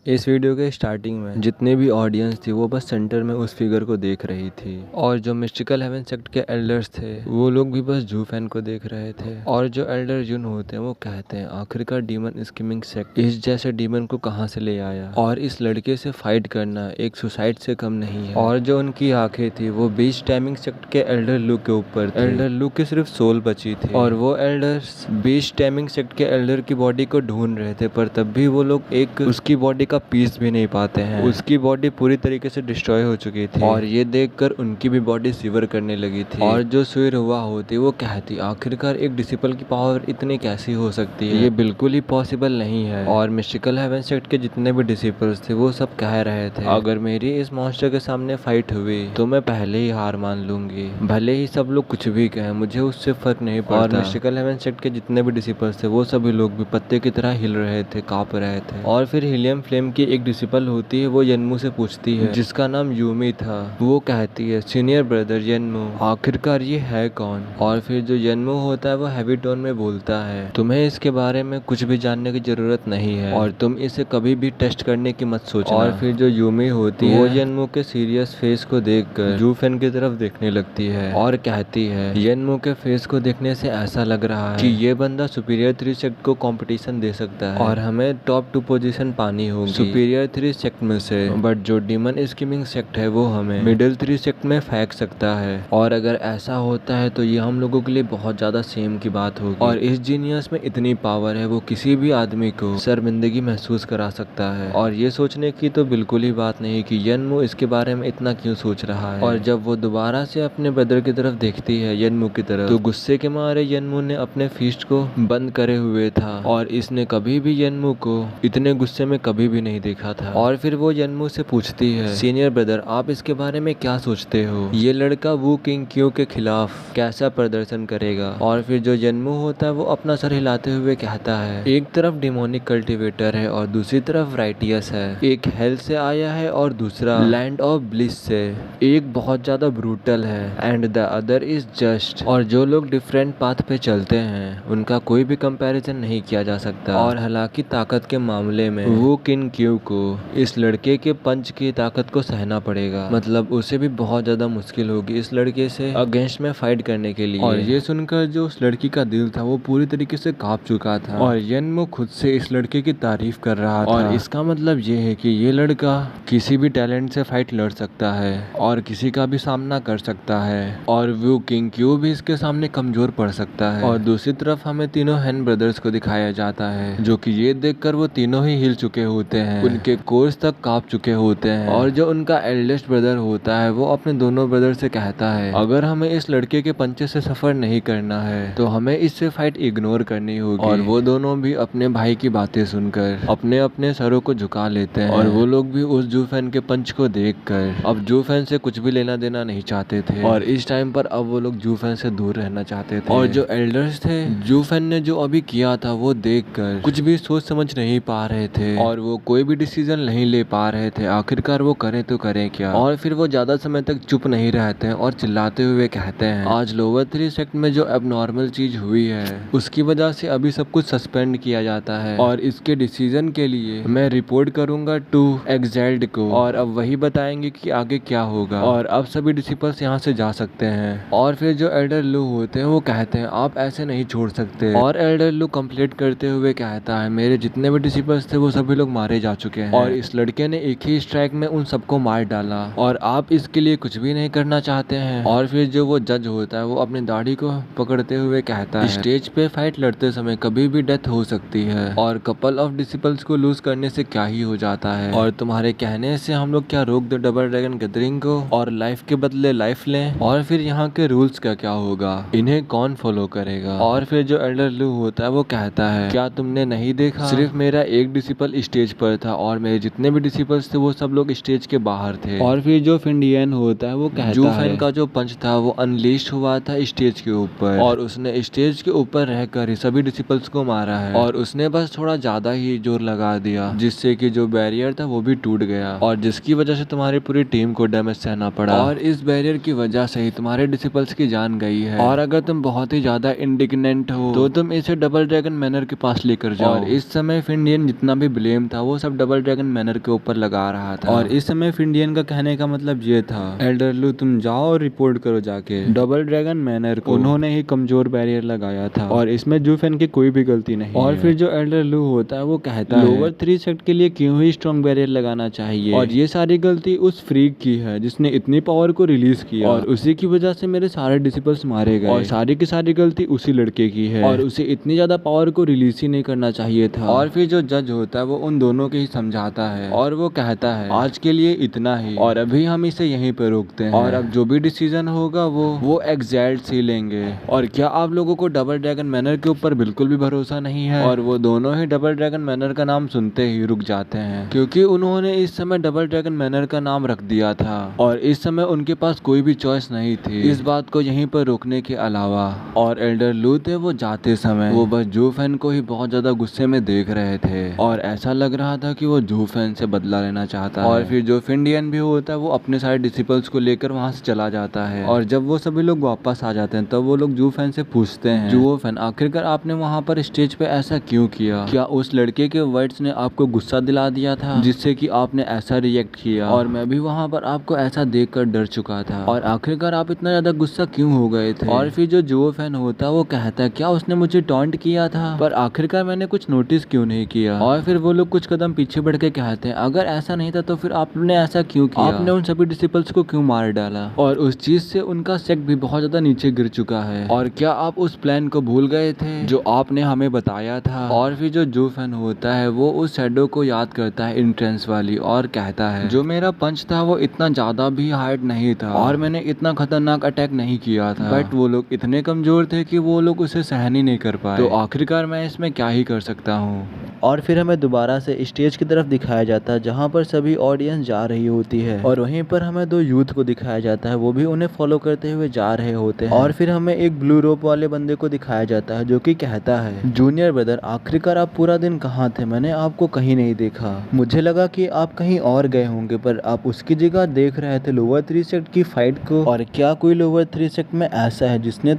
इस वीडियो के स्टार्टिंग में जितने भी ऑडियंस थी वो बस सेंटर में उस फिगर को देख रही थी और जो मिस्टिकल हेवन सेक्ट के एल्डर्स थे वो लोग भी बस जू फैन को देख रहे थे। और जो एल्डर जुन होते हैं वो कहते हैं आखिरकार डीमन स्कीमिंग सेक्ट इस जैसे डीमन को कहां से ले आया और इस लड़के से फाइट करना एक सुसाइड से कम नहीं है। और जो उनकी आंखें थी वो बीस्ट टाइमिंग सेक्ट के एल्डर लुक के ऊपर थी। एल्डर लुक की सिर्फ सोल बची थी और वो एल्डर्स बीस्ट टाइमिंग सेक्ट के एल्डर की बॉडी को ढूंढ रहे थे, पर तब भी वो लोग एक उसकी बॉडी का पीस भी नहीं पाते हैं। उसकी बॉडी पूरी तरीके से डिस्ट्रॉय हो चुकी थी और ये देखकर उनकी भी बॉडी सिवर करने लगी थी। और जो सिवर हुआ होती वो कहती आखिरकार एक डिसिपल की पावर इतनी कैसी हो सकती है, ये बिल्कुल ही पॉसिबल नहीं है। और मिस्टिकल हेवन सेक्ट के जितने भी डिसिपल्स थे वो सब कह रहे थे अगर मेरी इस मॉन्स्टर के सामने फाइट हुई तो मैं पहले ही हार मान लूंगी, भले ही सब लोग कुछ भी कहें मुझे उससे फर्क नहीं पड़ता। और मिस्टिकल हेवन सेक्ट के जितने भी डिसिपल्स थे वो सभी लोग भी पत्ते की तरह हिल रहे थे, कांप रहे थे। और फिर हीलियम फ्लेम की एक डिसिपल होती है वो यनमू से पूछती है जिसका नाम यूमी था। वो कहती है सीनियर ब्रदर यनमू आखिरकार ये है कौन। और फिर जो यनमू होता है वो हैवी टोन में बोलता है तुम्हें इसके बारे में कुछ भी जानने की जरूरत नहीं है और तुम इसे कभी भी टेस्ट करने की मत सोचना। और फिर जो यूमी होती है वो यनमू के सीरियस फेस को देखकर जूफेन की तरफ देखने लगती है और कहती है यनमू के फेस को देखने से ऐसा लग रहा है कि ये बंदा सुपीरियर 3 सेक्ट को कंपटीशन दे सकता है और हमें टॉप 2 पोजीशन पानी होगी सुपीरियर 3 सेक्ट में से। बट जो डीमन स्कीमिंग सेक्ट है वो हमें मिडिल 3 सेक्ट में फेंक सकता है और अगर ऐसा होता है तो ये हम लोगों के लिए बहुत ज्यादा सेम की बात होगी। और इस जीनियस में इतनी पावर है वो किसी भी आदमी को शर्मिंदगी महसूस करा सकता है। और ये सोचने की तो बिल्कुल ही बात नहीं कि यनमू इसके बारे में इतना क्यों सोच रहा है। और जब वो दोबारा से अपने ब्रदर की तरफ देखती है यनमू की तरफ तो गुस्से के मारे यनमू ने अपने फीस्ट को बंद करे हुए था और इसने कभी भी यनमू को इतने गुस्से में कभी भी नहीं देखा था। और फिर वो यनमू से पूछती है सीनियर ब्रदर आप इसके बारे में क्या सोचते हो, ये लड़का वू किंग क्यू के खिलाफ कैसा प्रदर्शन करेगा। और फिर जो यनमू होता है वो अपना सर हिलाते हुए कहता है एक तरफ डिमोनिक कल्टिवेटर है और दूसरी तरफ राइटियस है, एक हेल से आया है और दूसरा लैंड ऑफ ब्लिस से, एक बहुत ज्यादा ब्रूटल है and the other is just. और जो लोग डिफरेंट पाथ पे चलते हैं उनका कोई भी कंपैरिजन नहीं किया जा सकता। और हालांकि ताकत के मामले में वो किंग क्यू को इस लड़के के पंच की ताकत को सहना पड़ेगा, मतलब उसे भी बहुत ज्यादा मुश्किल होगी इस लड़के से अगेंस्ट में फाइट करने के लिए। और ये सुनकर जो उस लड़की का दिल था वो पूरी तरीके से कांप चुका था और यनमू खुद से इस लड़के की तारीफ कर रहा था। और इसका मतलब ये है कि ये लड़का किसी भी टैलेंट से फाइट लड़ सकता है और किसी का भी सामना कर सकता है और वो किंग क्यू भी इसके सामने कमजोर पड़ सकता है। और दूसरी तरफ हमें तीनों हैन ब्रदर्स को दिखाया जाता है जो कि ये देखकर वो तीनों ही हिल चुके होते हैं, उनके कोर्स तक कांप चुके होते हैं। और जो उनका एल्डेस्ट ब्रदर होता है वो अपने दोनों ब्रदर से कहता है अगर हमें इस लड़के के पंचे से सफर नहीं करना है तो हमें इससे फाइट इग्नोर करनी होगी। और वो दोनों भी अपने भाई की बातें सुनकर अपने अपने सरों को झुका लेते हैं और वो लोग भी उस जूफेन के पंच को देखकर अब जूफेन से कुछ भी लेना देना नहीं चाहते थे और इस टाइम पर अब वो लोग जूफेन से दूर रहना चाहते थे। और जो एल्डर्स थे जूफेन ने जो अभी किया था वो देखकर कुछ भी सोच समझ नहीं पा रहे थे और वो कोई भी डिसीजन नहीं ले पा रहे थे आखिरकार वो करें तो करें क्या। और फिर वो ज्यादा समय तक चुप नहीं रहते हैं और चिल्लाते हुए कहते हैं आज लोअर 3 सेक्ट में जो एबनॉर्मल चीज हुई है उसकी वजह से अभी सब कुछ सस्पेंड किया जाता है और इसके डिसीजन के लिए मैं रिपोर्ट करूंगा टू एक्सल्ट को और अब वही बताएंगे कि आगे क्या होगा और अब सभी डिसिपल्स यहाँ से जा सकते हैं। और फिर जो एल्डर लू होते हैं वो कहते हैं आप ऐसे नहीं छोड़ सकते। और एल्डर लू कंप्लीट करते हुए कहता है मेरे जितने भी डिसिपल्स थे वो सभी लोग मारे जा चुके हैं और इस लड़के ने एक ही स्ट्राइक में उन सबको मार डाला और आप इसके लिए कुछ भी नहीं करना चाहते हैं। और फिर जो वो जज होता है वो अपनी दाढ़ी को पकड़ते हुए कहता है स्टेज पे फाइट लड़ते समय कभी भी डेथ हो सकती है और कपल ऑफ डिसिपल्स को लूज करने से क्या ही हो जाता है और तुम्हारे कहने से हम लोग क्या रोक दो डबल ड्रैगन गैदरिंग को और लाइफ के बदले लाइफ लें। और फिर यहाँ के रूल्स का क्या होगा, इन्हें कौन फॉलो करेगा। और फिर जो एल्डर लू होता है वो कहता है क्या तुमने नहीं देखा सिर्फ मेरा एक डिसिपल स्टेज पर था और मेरे जितने भी डिसिपल्स थे वो सब लोग स्टेज के बाहर थे। और फिर जो फिंडियन होता है वो कहता है जूफेन का जो पंच था वो अनलीस्ट हुआ था स्टेज के ऊपर और उसने स्टेज के ऊपर रहकर ही सभी डिसिपल्स को मारा है और उसने बस थोड़ा ज्यादा ही जोर लगा दिया जिससे कि जो बैरियर था वो भी टूट गया और जिसकी वजह से तुम्हारी पूरी टीम को डैमेज सहना पड़ा और इस बैरियर की वजह से ही तुम्हारे डिसिपल्स की जान गई है। और अगर तुम बहुत ही ज्यादा इंडिग्नेंट हो तो तुम इसे डबल ड्रैगन मैनर के पास लेकर जाओ। और इस समय फिंडियन जितना भी ब्लेम था वो वो सब डबल ड्रैगन मैनर के ऊपर लगा रहा था। और इस समय फिंडियन का कहने का मतलब ये था, एल्डर लू तुम जाओ और रिपोर्ट करो जाके डबल ड्रैगन मैनर को। उन्होंने ही कमजोर बैरियर लगाया था और इसमें जूफेन की कोई भी गलती नहीं और फिर जो एल्डर लू होता है वो कहता है लोअर 3 सेक्ट के लिए क्यों ही स्ट्रॉन्ग बैरियर लगाना चाहिए और ये सारी गलती उस फ्रीक की है जिसने इतनी पावर को रिलीज किया और उसी की वजह से मेरे सारे डिसिपल्स मारे गए और सारी की सारी गलती उसी लड़के की है और उसे इतनी ज्यादा पावर को रिलीज ही नहीं करना चाहिए था। और फिर जो जज होता है वो उन दोनों के ही समझाता है और वो कहता है आज के लिए इतना ही और अभी हम इसे यहीं पे रोकते हैं और अब जो भी डिसीजन होगा वो एग्जैक्ट ही लेंगे। और क्या आप लोगों को डबल ड्रैगन मैनर के ऊपर बिल्कुल भी भरोसा नहीं है? और वो दोनों ही डबल ड्रैगन मैनर का नाम सुनते ही रुक जाते हैं क्योंकि उन्होंने इस समय डबल ड्रैगन मैनर का नाम रख दिया था और इस समय उनके पास कोई भी चॉइस नहीं थी इस बात को यहीं पर रोकने के अलावा। और एल्डर लू थे वो जाते समय वो बस जूफेन को ही बहुत ज्यादा गुस्से में देख रहे थे और ऐसा लग रहा था कि वो जूफेन से बदला लेना चाहता है। और फिर जो फिंडियन भी होता है वो अपने सारे डिसिपल्स को लेकर वहां से चला जाता है और जब वो सभी लोग वापस आ जाते हैं तब वो लोग जूफेन से पूछते हैं जूफेन आखिरकार आपने वहां पर स्टेज पे ऐसा क्यों किया? क्या उस लड़के के वर्ड्स ने आपको गुस्सा दिला दिया था जिससे कि आपने ऐसा रिएक्ट किया? और मैं भी वहां पर आपको ऐसा देखकर डर चुका था और आखिरकार आप इतना ज्यादा गुस्सा क्यों हो गए थे? और फिर जो जूफेन होता है वो कहता है क्या उसने मुझे टॉन्ट किया था पर आखिरकार मैंने कुछ नोटिस क्यों नहीं किया? और फिर वो लोग कुछ कदम पीछे बढ़ के कहते हैं अगर ऐसा नहीं था तो फिर आपने ऐसा क्यों किया? आपने उन सभी डिसिपल्स को क्यों मार डाला? और उस चीज से उनका सेक्ट भी बहुत ज्यादा नीचे गिर चुका है। और क्या आप उस प्लान को भूल गए थे जो आपने हमें बताया था? और फिर जो जूफेन होता है वो उस शैडो को याद करता है एंट्रेंस वाली और कहता है जो मेरा पंच था वो इतना ज्यादा भी हार्ड नहीं था और मैंने इतना खतरनाक अटैक नहीं किया था बट वो लोग इतने कमजोर थे कि वो लोग उसे सहन ही नहीं कर पाए तो आखिरकार मैं इसमें क्या ही कर सकता हूँ। और फिर हमें दोबारा से स्टेज की तरफ दिखाया जाता है जहाँ पर सभी ऑडियंस जा रही होती है और वहीं पर हमें 2 यूथ को दिखाया जाता है वो भी उन्हें फॉलो करते हुए जा रहे होते हैं। और फिर हमें एक ब्लू रोप वाले बंदे को दिखाया जाता है जो कि कहता है जूनियर ब्रदर आखिरकार आप पूरा दिन कहाँ थे? मैंने आपको कहीं नहीं देखा। मुझे लगा कि आप कहीं और गए होंगे पर आप उसकी जगह देख रहे थे लोअर 3 सेक्ट की फाइट को। और क्या कोई लोअर 3 सेक्ट में ऐसा है जिसने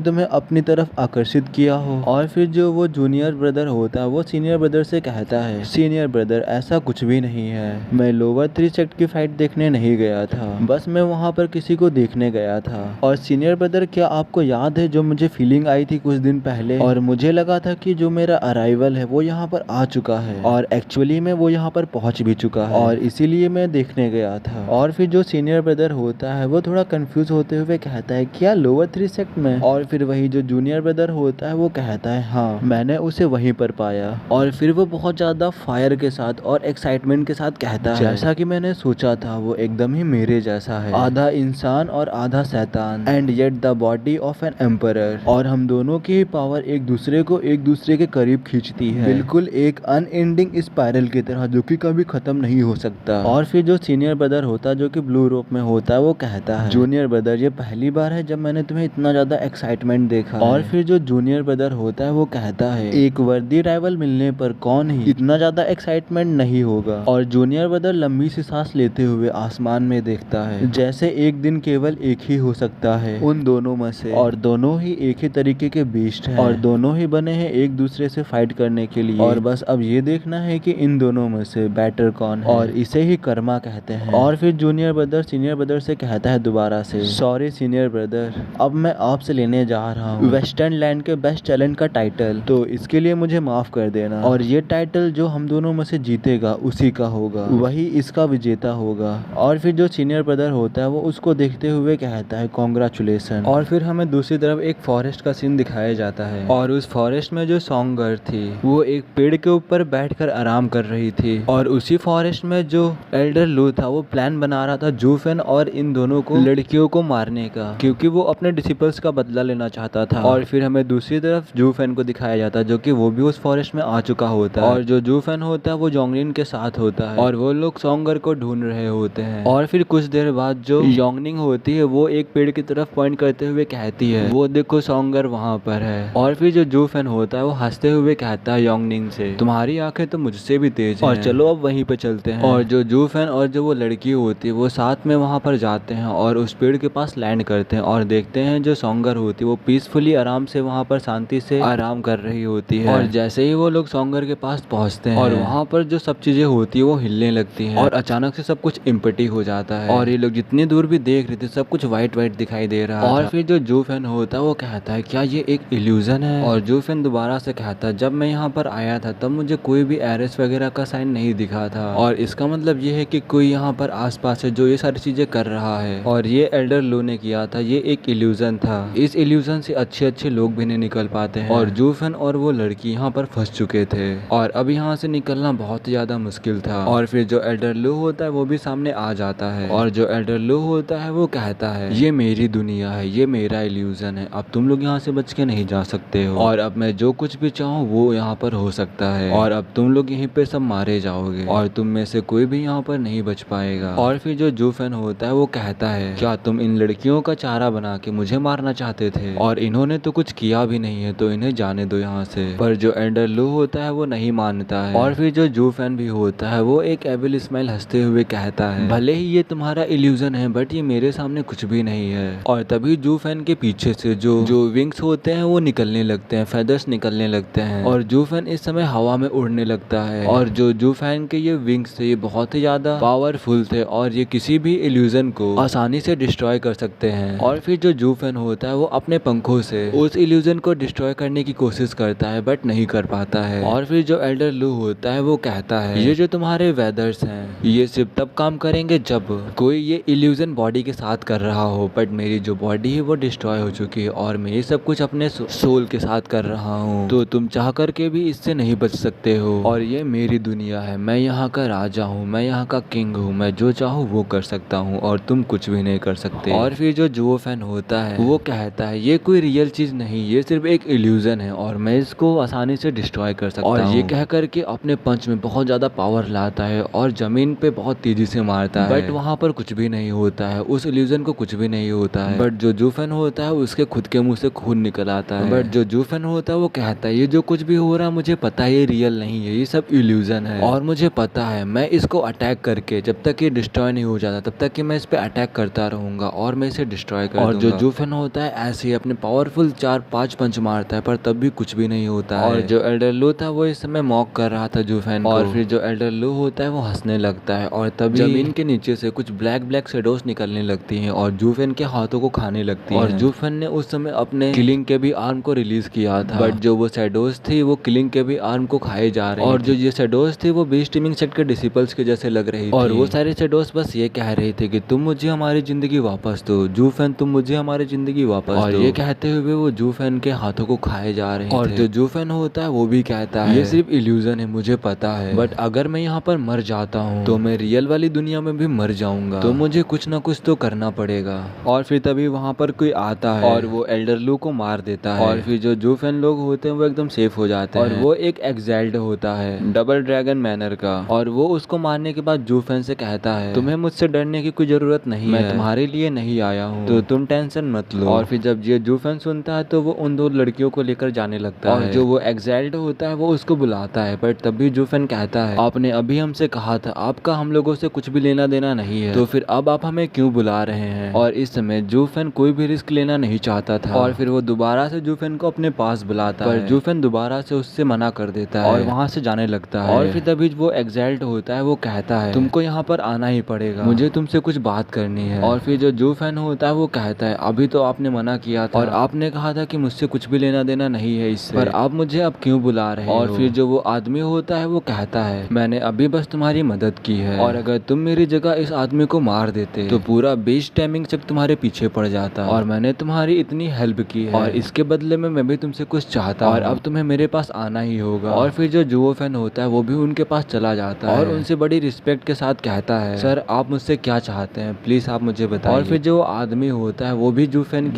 तुम्हें अपनी तरफ आकर्षित किया हो? और फिर जो वो जूनियर ब्रदर होता है वो सीनियर ब्रदर से कहता है सीनियर ब्रदर ऐसा कुछ भी नहीं है, मैं लोअर 3 सेक्ट की फाइट देखने नहीं गया था, बस मैं वहाँ पर किसी को देखने गया था। और सीनियर ब्रदर क्या आपको याद है जो मुझे फीलिंग आई थी कुछ दिन पहले और मुझे लगा था कि जो मेरा अराइवल है वो यहाँ पर आ चुका है और एक्चुअली में वो यहाँ पर पहुँच भी चुका है और इसीलिए मैं देखने गया था। और फिर जो सीनियर ब्रदर होता है वो थोड़ा कंफ्यूज होते हुए कहता है क्या लोअर 3 सेक्ट में? और फिर वही जो जूनियर ब्रदर होता है वो कहता है हाँ मैंने उसे वहीं पर पाया। और फिर वो बहुत ज्यादा फायर के साथ और एक्साइटमेंट के साथ कहता है जैसा कि मैंने सोचा था वो एकदम ही मेरे जैसा है, आधा इंसान और आधा शैतान and yet the body of an emperor. और हम दोनों की पावर एक दूसरे को एक दूसरे के करीब खींचती है बिल्कुल एक अनएंडिंग स्पाइरल की तरह जो कि कभी खत्म नहीं हो सकता। और फिर जो सीनियर ब्रदर होता है जो कि ब्लू रोप में होता है वो कहता है जूनियर ब्रदर ये पहली बार है जब मैंने तुम्हें इतना ज्यादा एक्साइटमेंट देखा। और फिर जो जूनियर ब्रदर होता है वो कहता है एक वर्दी राइवल मिलने पर कौन ही इतना ज्यादा एक्साइटमेंट नहीं होगा। और जूनियर ब्रदर लंबी सी सांस लेते हुए आसमान में देखता है जैसे एक दिन केवल एक ही हो सकता है उन दोनों में से और दोनों ही एक ही तरीके के बीस्ट हैं और दोनों ही बने हैं एक दूसरे से फाइट करने के लिए और बस अब ये देखना है कि इन दोनों में से बेटर कौन है और इसे ही कर्मा कहते हैं। और फिर जूनियर ब्रदर सीनियर ब्रदर से कहता है दोबारा से सॉरी सीनियर ब्रदर अब मैं आपसे लेने जा रहा हूँ वेस्टर्न लैंड के बेस्ट टैलेंट का टाइटल, तो इसके लिए मुझे माफ कर देना और ये टाइटल जो हम दोनों में से जीतेगा उसी का होगा, वही इसका विजेता होगा। और फिर जो सीनियर ब्रदर होता है वो उसको देखते हुए कहता है कॉन्ग्रेचुलेसन। और फिर हमें दूसरी तरफ एक फॉरेस्ट का सीन दिखाया जाता है और उस फॉरेस्ट में जो सॉन्ग गर्ल थी वो एक पेड़ के ऊपर बैठकर आराम कर रही थी और उसी फॉरेस्ट में जो एल्डर लू था वो प्लान बना रहा था जूफेन और इन दोनों को लड़कियों को मारने का क्योंकि वो अपने डिसिपल्स का बदला लेना चाहता था। और फिर हमें दूसरी तरफ जूफेन को दिखाया जाता है जो कि वो भी उस फॉरेस्ट में आ चुका होता है और जो जूफेन होता है वो जोंगनिन के साथ होता है और वो लोग सॉन्गर को ढूंढ रहे होते हैं। और फिर कुछ देर बाद जो योंगनिंग होती है वो एक पेड़ की तरफ पॉइंट करते हुए कहती है वो देखो सॉन्गर वहाँ पर है। और फिर जो जूफेन होता है वो हंसते हुए कहता है योंगनिंग से तुम्हारी आंखें तो मुझसे भी तेज हैं और चलो अब वहीं पे चलते हैं। और जो जूफेन और जो वो लड़की होती है वो साथ में वहाँ पर जाते हैं और उस पेड़ के पास लैंड करते हैं और देखते हैं जो सॉन्गर होती है वो पीसफुली आराम से वहाँ पर शांति से आराम कर रही होती है। और जैसे ही वो लोग सॉन्गर के पास पहुँचते हैं और वहाँ पर जो सब चीजें होती है वो हिलने लगती हैं और अचानक से सब कुछ इम्पटी हो जाता है और ये लोग जितनी दूर भी देख रहे थे सब कुछ व्हाइट व्हाइट दिखाई दे रहा है। और फिर जो जूफेन होता है वो कहता है क्या ये एक इल्यूजन है। और जूफेन दोबारा से कहता है जब मैं यहाँ पर आया था तब मुझे कोई भी एरस वगैरह का साइन नहीं दिखा था और इसका मतलब ये है कि कोई यहाँ पर आसपास है जो ये सारी चीजें कर रहा है और ये एल्डर लो ने किया था, ये एक इल्यूजन था। इस इल्यूजन से अच्छे अच्छे लोग भी नहीं निकल पाते हैं और जूफेन और वो लड़की यहाँ पर फंस चुके थे और अब यहाँ से निकलना बहुत ही ज्यादा मुश्किल था। और फिर जो एल्डर लो होता है वो भी सामने आ जाता है और जो एल्डर लो होता है वो कहता है ये मेरी दुनिया है, ये मेरा इल्यूजन है, अब तुम लोग यहाँ से बच के नहीं जा सकते हो और अब मैं जो कुछ भी चाहूँ वो यहाँ पर हो सकता है और अब तुम लोग यहीं पे सब मारे जाओगे और तुम में से कोई भी यहाँ पर नहीं बच पाएगा। और फिर जो जूफेन होता है वो कहता है क्या तुम इन लड़कियों का चारा बना के मुझे मारना चाहते थे और इन्होंने तो कुछ किया भी नहीं है तो इन्हें जाने दो यहाँ से। पर जो एल्डर लो होता है वो नहीं मानता है और फिर जो जूफेन भी होता है वो एक एविल स्माइल हंसते हुए कहता है भले ही ये तुम्हारा इल्यूजन है बट ये मेरे सामने कुछ भी नहीं है। और तभी जूफेन के पीछे से जो विंग्स होते हैं वो निकलने लगते हैं, फेदर्स निकलने लगते हैं और जूफेन इस समय हवा में उड़ने लगता है और जो जूफेन के ये विंग्स थे ये बहुत ही ज्यादा पावरफुल थे और ये किसी भी इल्यूजन को आसानी से डिस्ट्रॉय कर सकते हैं। और फिर जो जूफेन होता है वो अपने पंखों से उस इल्यूजन को डिस्ट्रॉय करने की कोशिश करता है बट नहीं कर पाता है। और फिर जो एल्डर लू होता है वो कहता है ये जो तुम्हारे वेदर्स हैं ये सिर्फ तब काम करेंगे जब कोई ये इल्यूजन बॉडी के साथ कर रहा हो बट मेरी जो बॉडी है वो डिस्ट्रॉय हो चुकी है और मैं ये सब कुछ अपने सोल के साथ कर रहा हूँ तो तुम चाह करके भी इससे नहीं बच सकते हो और ये मेरी दुनिया है, मैं यहाँ का राजा हूँ, मैं यहाँ का किंग हूँ, मैं जो चाहूँ वो कर सकता हूँ और तुम कुछ भी नहीं कर सकते। और फिर जो जूफेन होता है वो कहता है ये कोई रियल चीज नहीं, ये सिर्फ एक इल्यूजन है और मैं इसको आसानी से डिस्ट्रॉय कर सकता हूँ। और ये कह करके अपने पंच में बहुत ज्यादा पावर लाता है और जमीन पे बहुत तेजी से मारता है बट वहाँ पर कुछ भी नहीं होता है, उस इल्यूजन को कुछ भी नहीं होता है। बट जो जूफेन होता है उसके खुद के मुंह से खून निकल आता है। बट जो जूफेन होता है वो कहता है ये जो कुछ भी हो रहा है मुझे पता है ये रियल नहीं है, ये सब इल्यूजन है और मुझे पता है मैं इसको अटैक करके जब तक ये डिस्ट्रॉय नहीं हो जाता तब तक कि मैं इस पे अटैक करता रहूंगा और मैं इसे डिस्ट्रॉय कर दूंगा। और जो जूफेन होता है ऐसे ही अपने पावरफुल 4-5 पंच मारता है पर तब भी कुछ भी नहीं होता है। और जो एल्डर लो था वो इस समय मॉक कर रहा था जूफेन को। और फिर जो एल्डर लो होता है वो हंसने लगता है और तभी जमीन के नीचे से कुछ ब्लैक शेडोज निकलने लगती हैं और जूफेन के हाथों को खाने लगती हैं। और जूफेन ने उस समय अपने किलिंग के भी आर्म को रिलीज किया था बट जो वो शेडोज थी वो किलिंग के भी आर्म को खाए जा रहे और जो ये शेडोज थी वो बीस्ट टीमिंग सेट के डिसिपल्स के जैसे लग रही थी और वो सारे शेडोज बस ये कह रहे थे कि तुम मुझे हमारी जिंदगी वापस दो जूफेन, तुम मुझे हमारी जिंदगी वापस दो। और ये कहते हुए वो जूफेन के हाथों को खाए जा रहे थे। और जो जूफेन होता है वो भी कहता है ये सिर्फ इल्यूजन है मुझे पता है बट अगर मैं यहाँ पर मर जाता हूँ तो मैं रियल वाली दुनिया में भी मर जाऊंगा तो मुझे कुछ ना कुछ तो करना पड़ेगा। और फिर तभी वहाँ पर कोई आता है और वो एल्डर लू को मार देता है और फिर जो जूफेन लोग होते हैं वो एकदम सेफ हो जाते हैं। और वो एक एक्साइल्ड होता है डबल ड्रैगन मैनर का और वो उसको मारने के बाद जूफेन से कहता है तुम्हें मुझसे डरने की कोई जरूरत नहीं है, मैं तुम्हारे लिए नहीं आया हूँ तो तुम टेंशन मत लो। और फिर जब ये जूफेन सुनता है तो वो उन 2 लड़कियों को लेकर जाने लगता है और जो वो एक्साइल्ड होता है वो उसको बुलाता है बट तब भी जूफेन कहता है आपने अभी हमसे कहा था आपका हम लोगों से कुछ भी लेना देना नहीं है तो फिर अब आप हमें क्यों बुला रहे हैं। और इस समय जूफेन कोई भी रिस्क लेना नहीं चाहता था और फिर वो दोबारा से जूफेन को अपने पास बुलाता है पर जूफेन दोबारा से उससे मना कर देता है और वहाँ से जाने लगता है। और फिर तभी वो एक्साइल्ड होता है वो कहता है तुमको यहाँ पर आना ही पड़ेगा, मुझे तुमसे कुछ बात करनी है। और फिर जो जूफेन होता है वो कहता है अभी तो आपने मना किया था और आपने कहा था कि मुझसे कुछ भी लेना देना नहीं है इससे, पर आप मुझे अब क्यों बुला रहे हो। और फिर जो वो आदमी होता है वो कहता है मैंने अभी बस तुम्हारी मदद की है और अगर तुम मेरी जगह इस आदमी को मार देते तो पूरा बीस्ट टाइमिंग चेक तुम्हारे पीछे पड़ जाता और मैंने तुम्हारी इतनी हेल्प की है और इसके बदले में मैं भी तुमसे कुछ चाहता और अब तुम्हें मेरे पास आना ही होगा। और फिर जो जूफेन होता है वो भी उनके पास चला जाता है और उनसे बड़ी रिस्पेक्ट के साथ कहता है सर आप मुझसे क्या चाहते हैं प्लीज आप मुझे बताइए। और फिर जो आदमी होता है वो भी जूफेन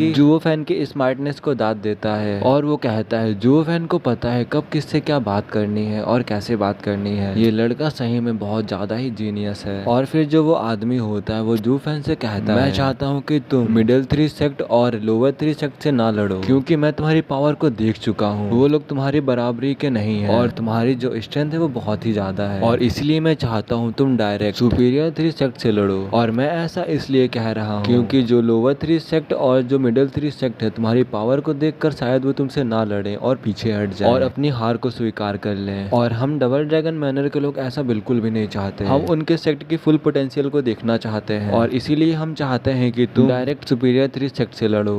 की स्मार्टनेस को दाद देता है और वो कहता है जूफेन को पता है कब किससे क्या बात करनी है और कैसे बात करनी है, ये लड़का सही में बहुत ज्यादा ही जीनियस है। और फिर जो वो आदमी होता है वो जूफेन से कहता है मैं चाहता हूँ कि तुम मिडिल 3 सेक्ट और लोअर 3 सेक्ट से ना लड़ो क्योंकि मैं तुम्हारी पावर को देख चुका हूँ, वो लोग तुम्हारी बराबरी के नहीं है और तुम्हारी जो स्ट्रेंथ है वो बहुत ही ज्यादा है और इसलिए मैं चाहता हूँ तुम डायरेक्ट सुपीरियर 3 सेक्ट से लड़ो। और मैं ऐसा इसलिए कह रहा हूँ क्योंकि जो लोअर 3 सेक्ट और जो मिडिल 3 सेक्ट है तुम्हारी पावर को देखकर शायद वो तुमसे ना लड़े और पीछे हट जाए और अपनी हार को स्वीकार कर लें। और हम डबल ड्रैगन मैनर के लोग ऐसा बिल्कुल भी नहीं चाहते। हम उनके सेक्ट की फुल पोटेंशियल को देखना चाहते हैं और इसीलिए हम चाहते हैं कि तुम डायरेक्ट सुपीरियर 3 सेक्ट से लड़ो।